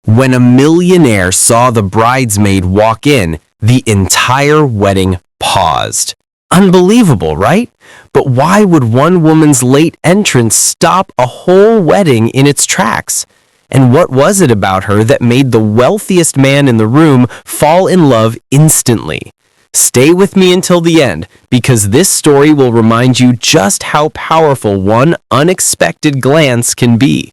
When a millionaire saw the bridesmaid walk in, the entire wedding paused. Unbelievable, right? But why would one woman's late entrance stop a whole wedding in its tracks? And what was it about her that made the wealthiest man in the room fall in love instantly? Stay with me until the end, because this story will remind you just how powerful one unexpected glance can be.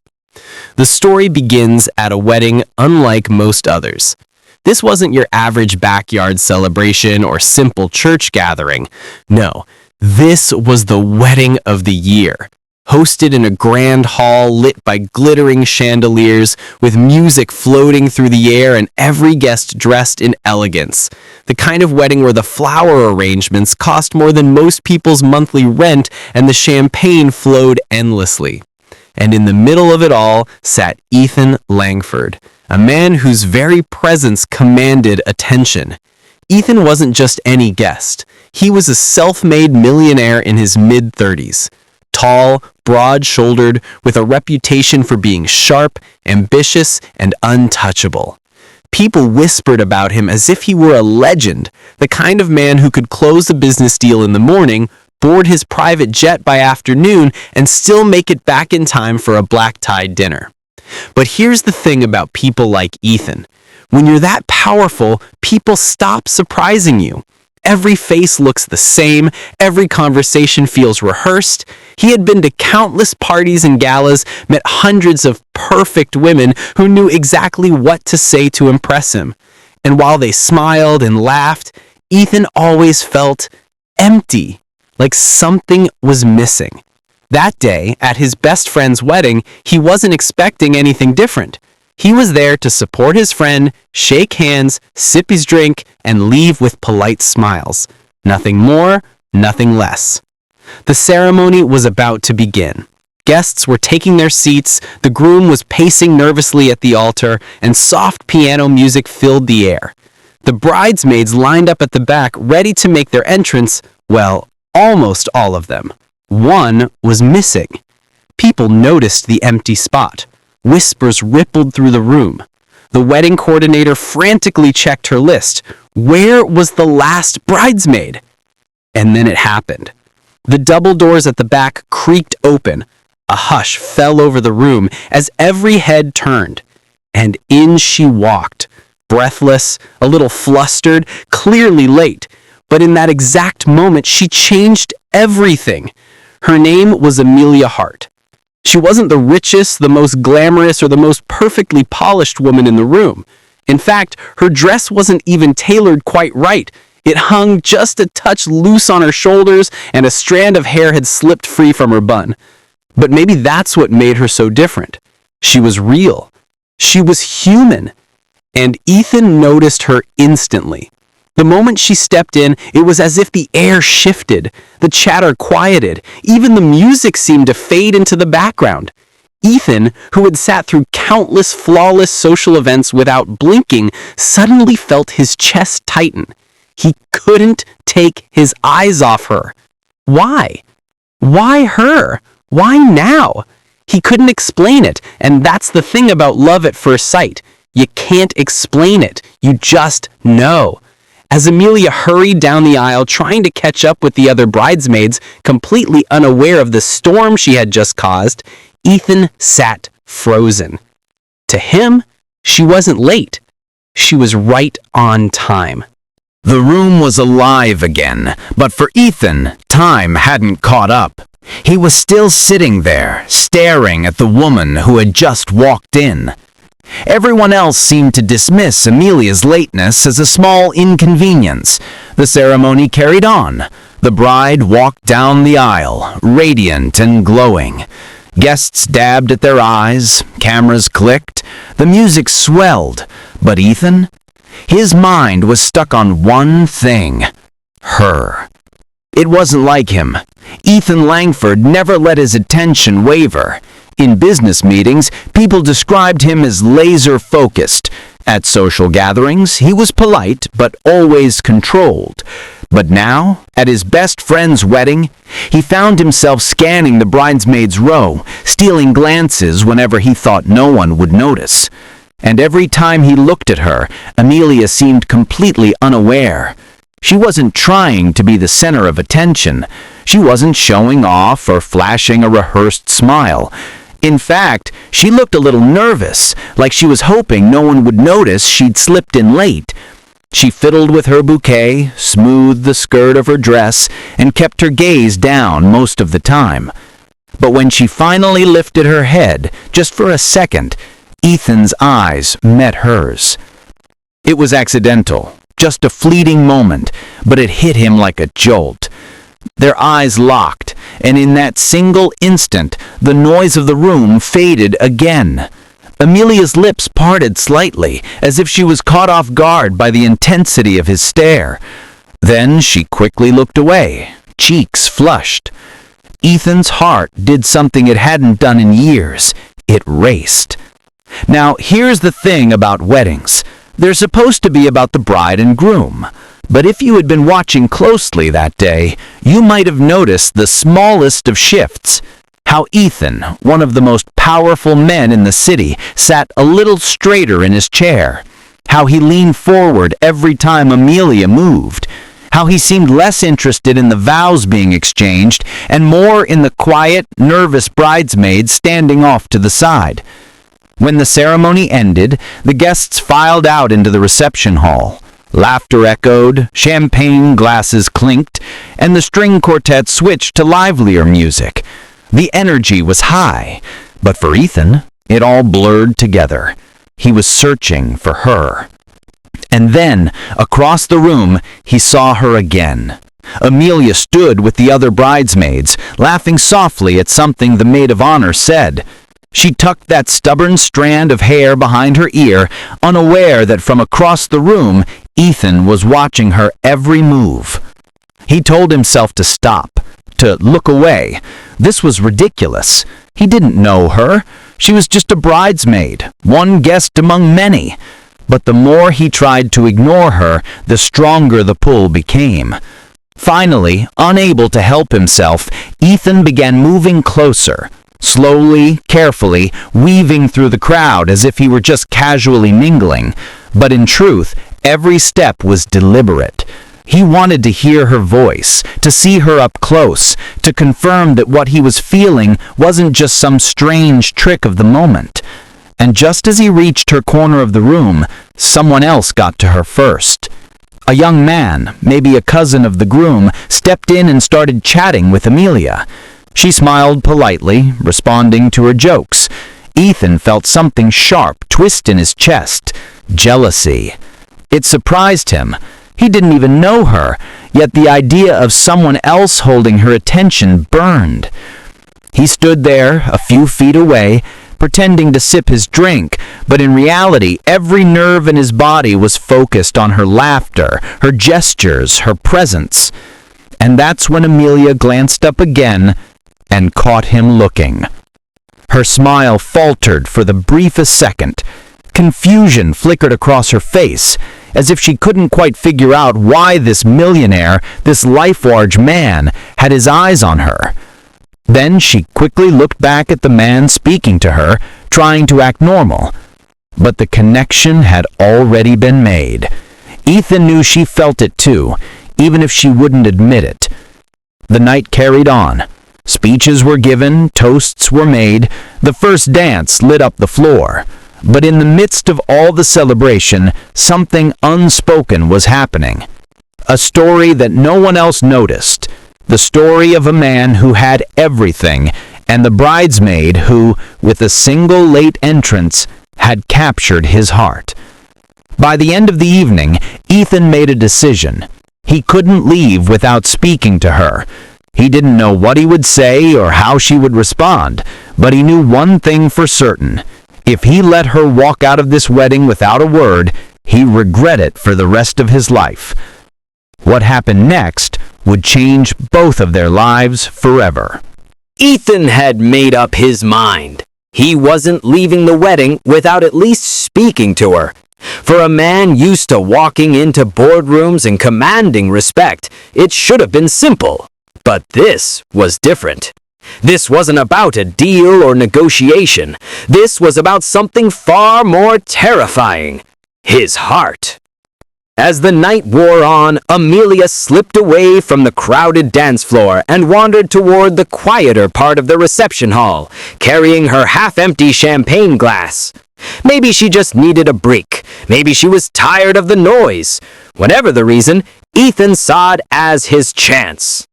The story begins at a wedding unlike most others. This wasn't your average backyard celebration or simple church gathering. No, this was the wedding of the year. Hosted in a grand hall lit by glittering chandeliers, with music floating through the air and every guest dressed in elegance. The kind of wedding where the flower arrangements cost more than most people's monthly rent and the champagne flowed endlessly. And in the middle of it all sat Ethan Langford, a man whose very presence commanded attention. Ethan wasn't just any guest. He was a self-made millionaire in his mid-30s. Tall, broad-shouldered, with a reputation for being sharp, ambitious, and untouchable. People whispered about him as if he were a legend, the kind of man who could close a business deal in the morning, board his private jet by afternoon, and still make it back in time for a black-tie dinner. But here's the thing about people like Ethan. When you're that powerful, people stop surprising you. Every face looks the same, every conversation feels rehearsed. He had been to countless parties and galas, met hundreds of perfect women who knew exactly what to say to impress him. And while they smiled and laughed, Ethan always felt empty, like something was missing. That day, at his best friend's wedding, he wasn't expecting anything different. He was there to support his friend, shake hands, sip his drink, and leave with polite smiles. Nothing more, nothing less. The ceremony was about to begin. Guests were taking their seats, the groom was pacing nervously at the altar, and soft piano music filled the air. The bridesmaids lined up at the back, ready to make their entrance, well, almost all of them. One was missing. People noticed the empty spot. Whispers rippled through the room. The wedding coordinator frantically checked her list. Where was the last bridesmaid? And then it happened. The double doors at the back creaked open. A hush fell over the room as every head turned. And in she walked, breathless, a little flustered, clearly late. But in that exact moment, she changed everything. Her name was Amelia Hart. She wasn't the richest, the most glamorous, or the most perfectly polished woman in the room. In fact, her dress wasn't even tailored quite right. It hung just a touch loose on her shoulders, and a strand of hair had slipped free from her bun. But maybe that's what made her so different. She was real. She was human. And Ethan noticed her instantly. The moment she stepped in, it was as if the air shifted, the chatter quieted, even the music seemed to fade into the background. Ethan, who had sat through countless flawless social events without blinking, suddenly felt his chest tighten. He couldn't take his eyes off her. Why? Why her? Why now? He couldn't explain it, and that's the thing about love at first sight. You can't explain it. You just know. As Amelia hurried down the aisle trying to catch up with the other bridesmaids, completely unaware of the storm she had just caused, Ethan sat frozen. To him, she wasn't late. She was right on time. The room was alive again, but for Ethan, time hadn't caught up. He was still sitting there, staring at the woman who had just walked in. Everyone else seemed to dismiss Amelia's lateness as a small inconvenience. The ceremony carried on. The bride walked down the aisle, radiant and glowing. Guests dabbed at their eyes, cameras clicked, the music swelled. But Ethan? His mind was stuck on one thing. Her. It wasn't like him. Ethan Langford never let his attention waver. In business meetings, people described him as laser-focused. At social gatherings, he was polite, but always controlled. But now, at his best friend's wedding, he found himself scanning the bridesmaids' row, stealing glances whenever he thought no one would notice. And every time he looked at her, Amelia seemed completely unaware. She wasn't trying to be the center of attention. She wasn't showing off or flashing a rehearsed smile. In fact, she looked a little nervous, like she was hoping no one would notice she'd slipped in late. She fiddled with her bouquet, smoothed the skirt of her dress, and kept her gaze down most of the time. But when she finally lifted her head, just for a second, Ethan's eyes met hers. It was accidental, just a fleeting moment, but it hit him like a jolt. Their eyes locked, and in that single instant, the noise of the room faded again. Amelia's lips parted slightly, as if she was caught off guard by the intensity of his stare. Then she quickly looked away, cheeks flushed. Ethan's heart did something it hadn't done in years. It raced. Now, here's the thing about weddings. They're supposed to be about the bride and groom. But if you had been watching closely that day, you might have noticed the smallest of shifts. How Ethan, one of the most powerful men in the city, sat a little straighter in his chair. How he leaned forward every time Amelia moved. How he seemed less interested in the vows being exchanged and more in the quiet, nervous bridesmaids standing off to the side. When the ceremony ended, the guests filed out into the reception hall. Laughter echoed, champagne glasses clinked, and the string quartet switched to livelier music. The energy was high, but for Ethan, it all blurred together. He was searching for her. And then, across the room, he saw her again. Amelia stood with the other bridesmaids, laughing softly at something the maid of honor said. She tucked that stubborn strand of hair behind her ear, unaware that from across the room, Ethan was watching her every move. He told himself to stop, to look away. This was ridiculous. He didn't know her. She was just a bridesmaid, one guest among many. But the more he tried to ignore her, the stronger the pull became. Finally, unable to help himself, Ethan began moving closer. Slowly, carefully, weaving through the crowd as if he were just casually mingling. But in truth, every step was deliberate. He wanted to hear her voice, to see her up close, to confirm that what he was feeling wasn't just some strange trick of the moment. And just as he reached her corner of the room, someone else got to her first. A young man, maybe a cousin of the groom, stepped in and started chatting with Amelia. She smiled politely, responding to her jokes. Ethan felt something sharp twist in his chest. Jealousy. It surprised him. He didn't even know her, yet the idea of someone else holding her attention burned. He stood there, a few feet away, pretending to sip his drink, but in reality, every nerve in his body was focused on her laughter, her gestures, her presence. And that's when Amelia glanced up again and caught him looking. Her smile faltered for the briefest second. Confusion flickered across her face, as if she couldn't quite figure out why this millionaire, this life-large man, had his eyes on her. Then she quickly looked back at the man speaking to her, trying to act normal. But the connection had already been made. Ethan knew she felt it too, even if she wouldn't admit it. The night carried on. Speeches were given, toasts were made, the first dance lit up the floor. But in the midst of all the celebration, something unspoken was happening. A story that no one else noticed. The story of a man who had everything, and the bridesmaid who, with a single late entrance, had captured his heart. By the end of the evening, Ethan made a decision. He couldn't leave without speaking to her. He didn't know what he would say or how she would respond, but he knew one thing for certain. If he let her walk out of this wedding without a word, he'd regret it for the rest of his life. What happened next would change both of their lives forever. Ethan had made up his mind. He wasn't leaving the wedding without at least speaking to her. For a man used to walking into boardrooms and commanding respect, it should have been simple. But this was different. This wasn't about a deal or negotiation. This was about something far more terrifying. His heart. As the night wore on, Amelia slipped away from the crowded dance floor and wandered toward the quieter part of the reception hall, carrying her half-empty champagne glass. Maybe she just needed a break. Maybe she was tired of the noise. Whatever the reason, Ethan saw it as his chance.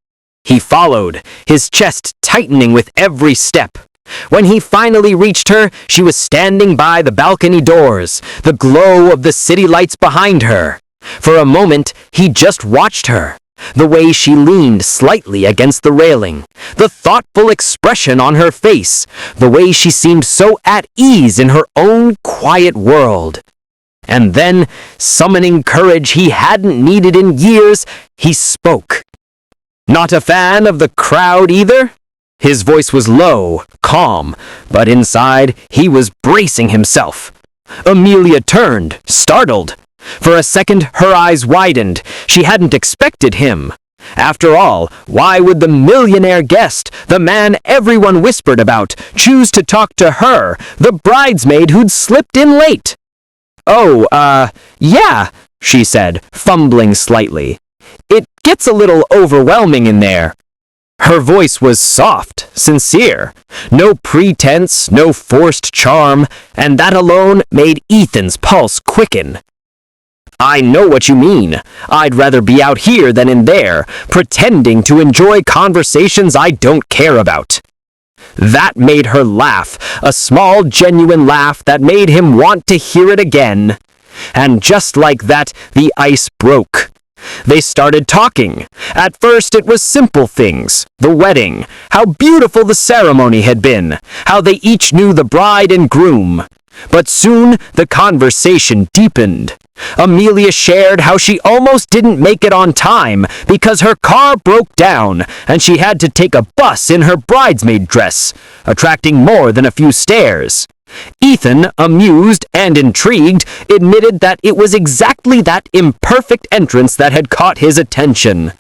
He followed, his chest tightening with every step. When he finally reached her, she was standing by the balcony doors, the glow of the city lights behind her. For a moment, he just watched her. The way she leaned slightly against the railing, the thoughtful expression on her face, the way she seemed so at ease in her own quiet world. And then, summoning courage he hadn't needed in years, he spoke. Not a fan of the crowd either? His voice was low, calm, but inside he was bracing himself. Amelia turned, startled. For a second, her eyes widened. She hadn't expected him. After all, why would the millionaire guest, the man everyone whispered about, choose to talk to her, the bridesmaid who'd slipped in late? "Oh, yeah," she said, fumbling slightly. "It gets a little overwhelming in there." Her voice was soft, sincere. No pretense, no forced charm, and that alone made Ethan's pulse quicken. "I know what you mean. I'd rather be out here than in there, pretending to enjoy conversations I don't care about." That made her laugh, a small, genuine laugh that made him want to hear it again. And just like that, the ice broke. They started talking. At first it was simple things. The wedding, how beautiful the ceremony had been, how they each knew the bride and groom. But soon the conversation deepened. Amelia shared how she almost didn't make it on time because her car broke down and she had to take a bus in her bridesmaid dress, attracting more than a few stares. Ethan, amused and intrigued, admitted that it was exactly that imperfect entrance that had caught his attention.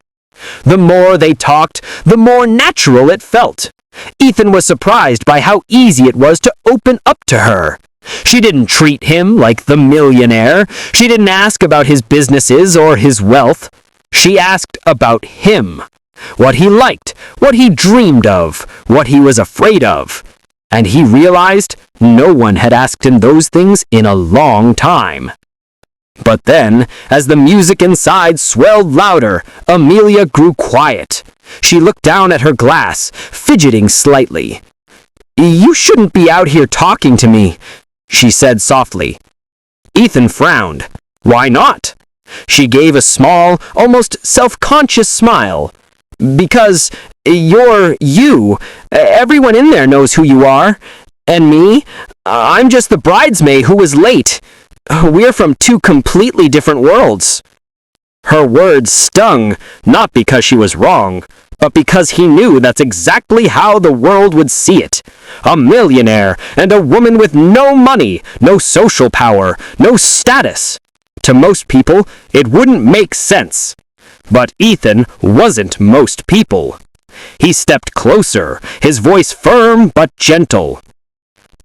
The more they talked, the more natural it felt. Ethan was surprised by how easy it was to open up to her. She didn't treat him like the millionaire. She didn't ask about his businesses or his wealth. She asked about him. What he liked, what he dreamed of, what he was afraid of. And he realized no one had asked him those things in a long time. But then, as the music inside swelled louder, Amelia grew quiet. She looked down at her glass, fidgeting slightly. "You shouldn't be out here talking to me," she said softly. Ethan frowned. "Why not?" She gave a small, almost self-conscious smile. "Because you're you. Everyone in there knows who you are. And me? I'm just the bridesmaid who was late. We're from two completely different worlds." Her words stung, not because she was wrong, but because he knew that's exactly how the world would see it. A millionaire and a woman with no money, no social power, no status. To most people, it wouldn't make sense. But Ethan wasn't most people. He stepped closer, his voice firm but gentle.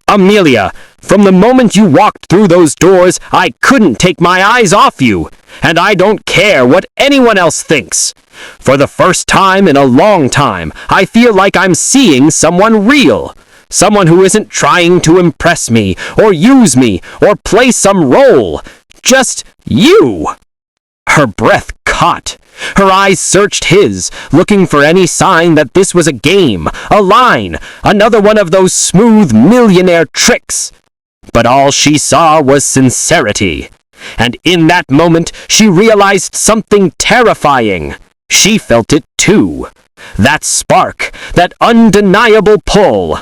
"Amelia, from the moment you walked through those doors, I couldn't take my eyes off you, and I don't care what anyone else thinks. For the first time in a long time, I feel like I'm seeing someone real. Someone who isn't trying to impress me, or use me, or play some role. Just you." Her breath caught. Her eyes searched his, looking for any sign that this was a game, a line, another one of those smooth millionaire tricks. But all she saw was sincerity. And in that moment, she realized something terrifying. She felt it too. That spark, that undeniable pull.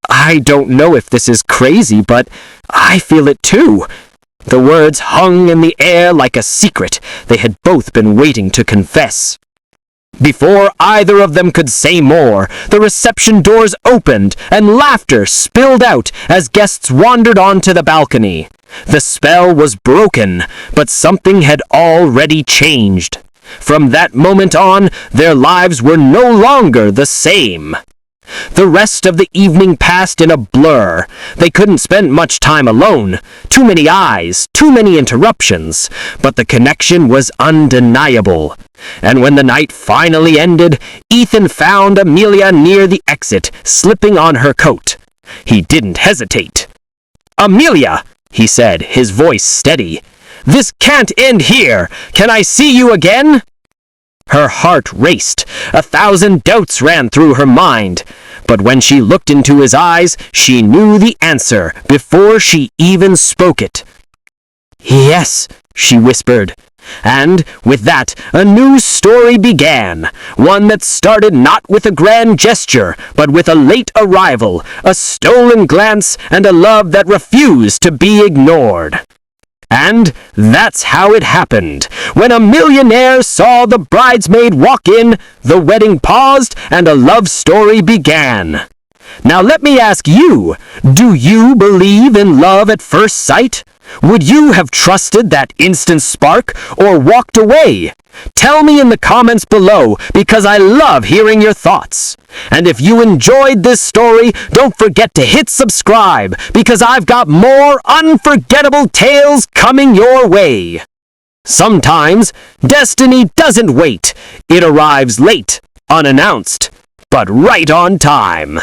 "I don't know if this is crazy, but I feel it too." The words hung in the air like a secret they had both been waiting to confess. Before either of them could say more, the reception doors opened and laughter spilled out as guests wandered onto the balcony. The spell was broken, but something had already changed. From that moment on, their lives were no longer the same. The rest of the evening passed in a blur. They couldn't spend much time alone. Too many eyes, too many interruptions. But the connection was undeniable. And when the night finally ended, Ethan found Amelia near the exit, slipping on her coat. He didn't hesitate. "Amelia," he said, his voice steady. "This can't end here. Can I see you again?" Her heart raced. 1,000 doubts ran through her mind. But when she looked into his eyes, she knew the answer before she even spoke it. "Yes," she whispered. And with that, a new story began, one that started not with a grand gesture, but with a late arrival, a stolen glance, and a love that refused to be ignored. And that's how it happened. When a millionaire saw the bridesmaid walk in, the wedding paused, and a love story began. Now let me ask you, do you believe in love at first sight? Would you have trusted that instant spark or walked away? Tell me in the comments below, because I love hearing your thoughts. And if you enjoyed this story, don't forget to hit subscribe, because I've got more unforgettable tales coming your way. Sometimes, destiny doesn't wait. It arrives late, unannounced, but right on time.